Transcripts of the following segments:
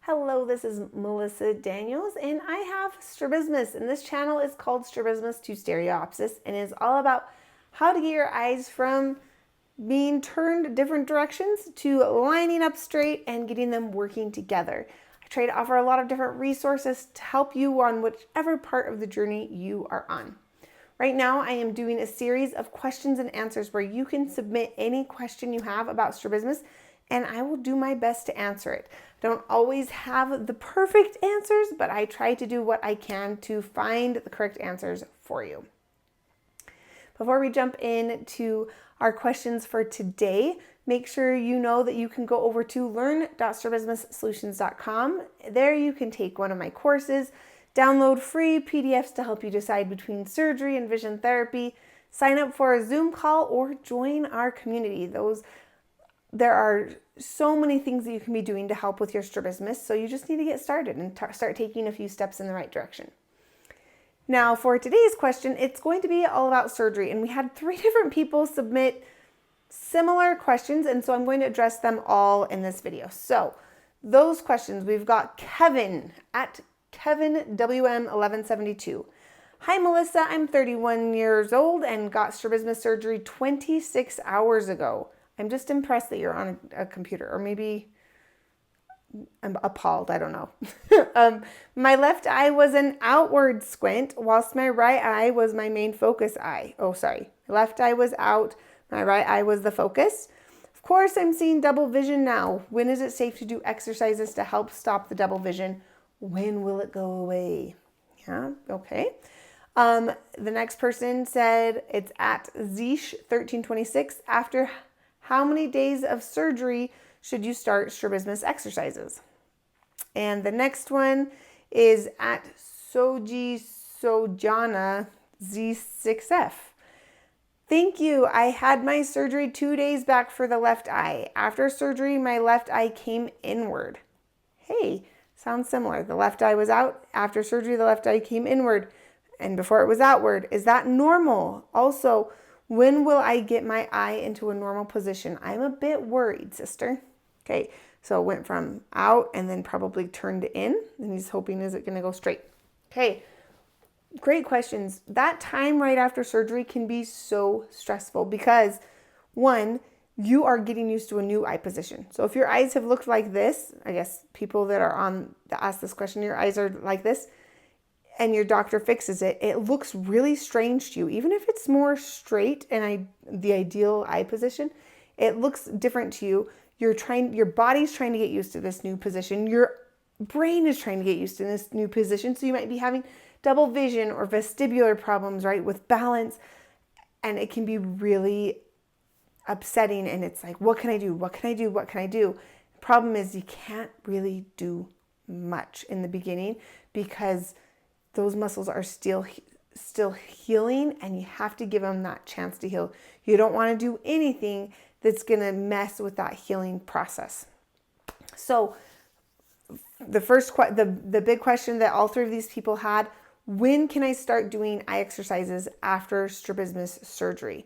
Hello, this is Melissa Daniels, and I have strabismus, and this channel is called Strabismus to Stereopsis, and is all about how to get your eyes from being turned different directions to lining up straight and getting them working together. I try to offer a lot of different resources to help you on whichever part of the journey you are on. Right now, I am doing a series of questions and answers where you can submit any question you have about strabismus, and I will do my best to answer it. I don't always have the perfect answers, but I try to do what I can to find the correct answers for you. Before we jump into our questions for today, make sure you know that you can go over to learn.strabismussolutions.com. There you can take one of my courses, download free PDFs to help you decide between surgery and vision therapy, sign up for a Zoom call, or join our community. There are so many things that you can be doing to help with your strabismus, so you just need to get started and start taking a few steps in the right direction. Now, for today's question, it's going to be all about surgery, and we had 3 different people submit similar questions, and so I'm going to address them all in this video. So, those questions, we've got Kevin at KevinWM1172. Hi Melissa, I'm 31 years old and got strabismus surgery 26 hours ago. I'm just impressed that you're on a computer, or maybe I'm appalled, I don't know. My left eye was an outward squint, whilst my right eye was my main focus eye. Oh, sorry. My left eye was out, my right eye was the focus. Of course, I'm seeing double vision now. When is it safe to do exercises to help stop the double vision? When will it go away? Yeah, okay. The next person said it's at Zeesh1326. After how many days of surgery should you start strabismus exercises? And the next one is at Soji Sojana Z6F. Thank you. I had my surgery 2 days back for the left eye. After surgery, my left eye came inward. Hey, sounds similar. The left eye was out. After surgery, the left eye came inward. And before it was outward. Is that normal? Also, when will I get my eye into a normal position? I'm a bit worried, sister. Okay, so it went from out and then probably turned in. And he's hoping, is it going to go straight? Okay, great questions. That time right after surgery can be so stressful because, one, you are getting used to a new eye position. So if your eyes have looked like this, I guess people that are on that ask this question, your eyes are like this, and your doctor fixes it, it looks really strange to you. Even if it's more straight and the ideal eye position, it looks different to you. Your body's trying to get used to this new position. Your brain is trying to get used to this new position. So you might be having double vision or vestibular problems, right, with balance. And it can be really upsetting. And it's like, what can I do? What can I do? What can I do? The problem is you can't really do much in the beginning because those muscles are still healing, and you have to give them that chance to heal. You don't want to do anything that's going to mess with that healing process. So the big question that all 3 of these people had, when can I start doing eye exercises after strabismus surgery?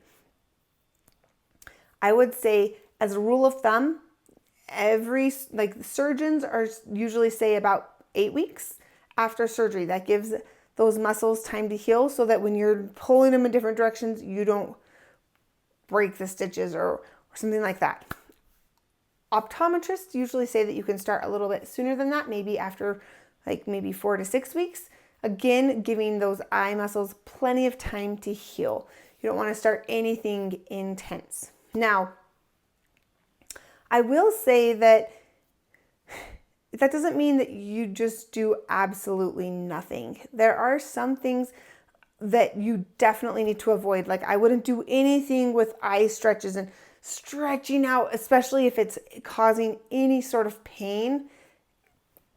I would say, as a rule of thumb, surgeons are usually say about 8 weeks after surgery. That gives those muscles time to heal so that when you're pulling them in different directions, you don't break the stitches or something like that. Optometrists usually say that you can start a little bit sooner than that, maybe after maybe 4 to 6 weeks. Again, giving those eye muscles plenty of time to heal. You don't want to start anything intense. Now, I will say that doesn't mean that you just do absolutely nothing. There are some things that you definitely need to avoid. Like, I wouldn't do anything with eye stretches and stretching out, especially if it's causing any sort of pain.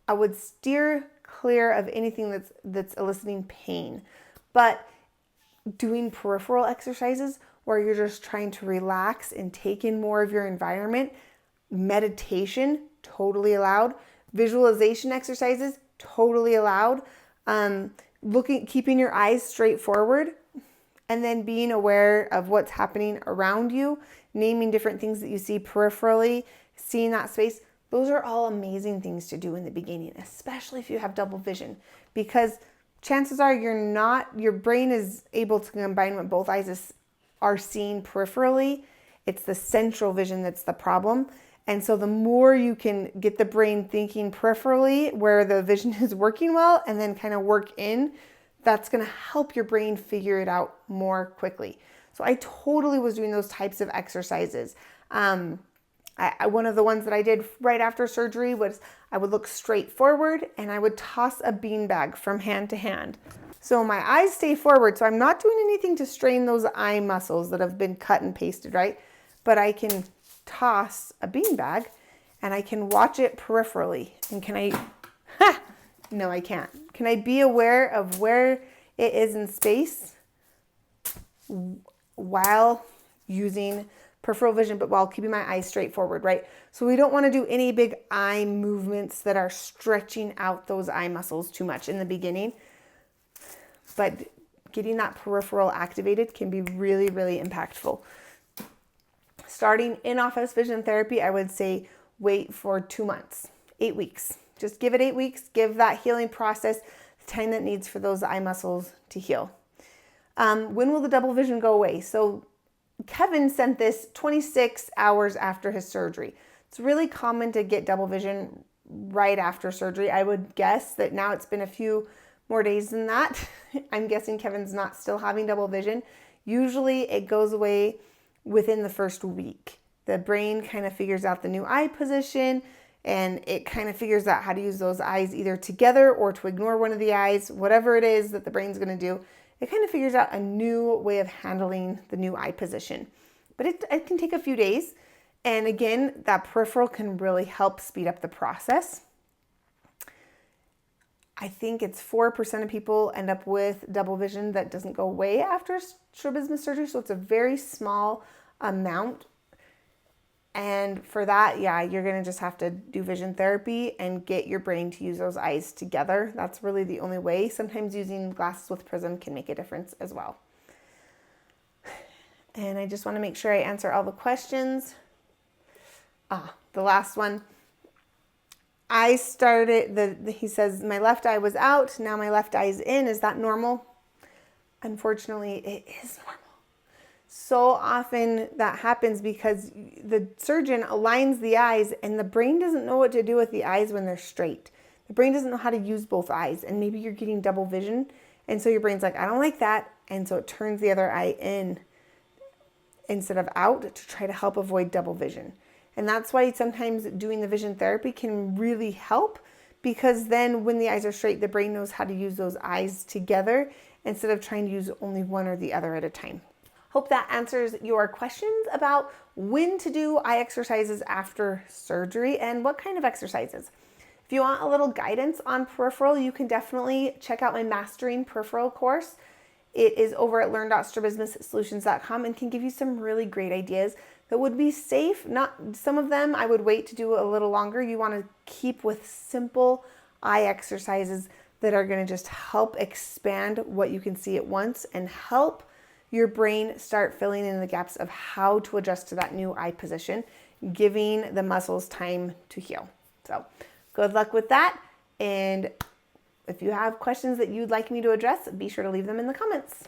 I would steer clear of anything that's eliciting pain. But doing peripheral exercises where you're just trying to relax and take in more of your environment, meditation, totally allowed. Visualization exercises, totally allowed. Keeping your eyes straight forward, and then being aware of what's happening around you, naming different things that you see peripherally, seeing that space, Those are all amazing things to do in the beginning, especially if you have double vision, because chances are your brain is able to combine what both eyes are seeing peripherally. It's the central vision that's the problem. And so the more you can get the brain thinking peripherally where the vision is working well and then kind of work in, that's going to help your brain figure it out more quickly. So I totally was doing those types of exercises. One of the ones that I did right after surgery was I would look straight forward and I would toss a beanbag from hand to hand. So my eyes stay forward, so I'm not doing anything to strain those eye muscles that have been cut and pasted, right? But I can toss a beanbag and I can watch it peripherally. And can I, no, I can't. Can I be aware of where it is in space while using peripheral vision, but while keeping my eyes straight forward, right? So we don't want to do any big eye movements that are stretching out those eye muscles too much in the beginning. But getting that peripheral activated can be really, really impactful. Starting in-office vision therapy, I would say wait for 2 months, 8 weeks. Just give it 8 weeks, give that healing process the time that it needs for those eye muscles to heal. When will the double vision go away? So Kevin sent this 26 hours after his surgery. It's really common to get double vision right after surgery. I would guess that now it's been a few more days than that. I'm guessing Kevin's not still having double vision. Usually it goes away within the first week. The brain kind of figures out the new eye position and it kind of figures out how to use those eyes either together or to ignore one of the eyes, whatever it is that the brain's going to do. It kind of figures out a new way of handling the new eye position. But it can take a few days. And again, that peripheral can really help speed up the process. I think it's 4% of people end up with double vision that doesn't go away after strabismus surgery. So it's a very small amount. And for that, yeah, you're going to just have to do vision therapy and get your brain to use those eyes together. That's really the only way. Sometimes using glasses with prism can make a difference as well. And I just want to make sure I answer all the questions. The last one. I started, he says, my left eye was out. Now my left eye is in. Is that normal? Unfortunately, it is normal. So often that happens because the surgeon aligns the eyes and the brain doesn't know what to do with the eyes when they're straight. The brain doesn't know how to use both eyes, and maybe you're getting double vision. And so your brain's like, I don't like that. And so it turns the other eye in instead of out to try to help avoid double vision. And that's why sometimes doing the vision therapy can really help, because then when the eyes are straight, the brain knows how to use those eyes together instead of trying to use only one or the other at a time. Hope that answers your questions about when to do eye exercises after surgery and what kind of exercises. If you want a little guidance on peripheral, you can definitely check out my Mastering Peripheral course. It is over at learn.strabismussolutions.com and can give you some really great ideas that would be safe. Not some of them I would wait to do a little longer. You want to keep with simple eye exercises that are going to just help expand what you can see at once and help your brain start filling in the gaps of how to adjust to that new eye position, giving the muscles time to heal. So good luck with that. And if you have questions that you'd like me to address, be sure to leave them in the comments.